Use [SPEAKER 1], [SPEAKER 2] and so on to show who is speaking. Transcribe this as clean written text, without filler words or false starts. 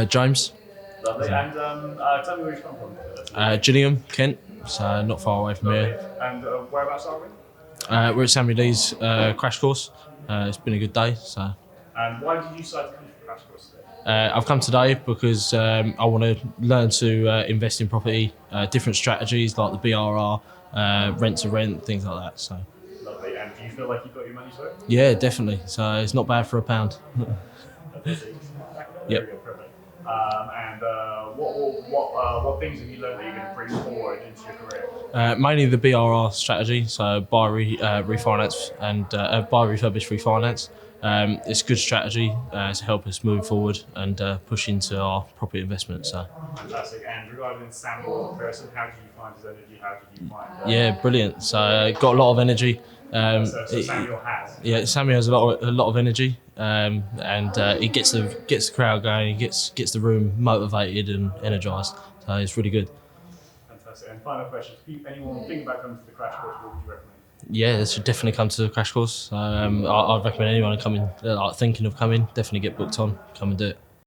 [SPEAKER 1] James.
[SPEAKER 2] Lovely. And tell me where you come from.
[SPEAKER 1] Gillingham, Kent, so not far away from
[SPEAKER 2] Lovely.
[SPEAKER 1] here.
[SPEAKER 2] And whereabouts are we?
[SPEAKER 1] We're at Samuel Leeds crash course. It's been a good day. So
[SPEAKER 2] And why did you decide to come to the crash course today?
[SPEAKER 1] I've come today because I want to learn to invest in property, different strategies like the BRR, rent to rent, things like that. So
[SPEAKER 2] Lovely. And do you feel like you got your money's worth?
[SPEAKER 1] yeah, definitely. So it's not bad for a pound.
[SPEAKER 2] Very good, perfect. And what things have you learned that you're going to bring forward into your career?
[SPEAKER 1] Mainly the BRR strategy, so buy refinance and buy refurbish refinance. It's a good strategy to help us move forward and push into our property investment. So
[SPEAKER 2] Fantastic. And regarding Samuel as a person, how did you find his energy? How did you find?
[SPEAKER 1] yeah, brilliant. So got a lot of energy.
[SPEAKER 2] So Samuel has.
[SPEAKER 1] Yeah, Samuel has a lot of energy, and he gets the crowd going. He gets the room motivated and energised. So it's really good.
[SPEAKER 2] Fantastic. And final question: if anyone thinking about coming to the crash course, what would you recommend?
[SPEAKER 1] Yeah, they should definitely come to the crash course. I'd recommend anyone coming, like thinking of coming, definitely get booked on, come and do it.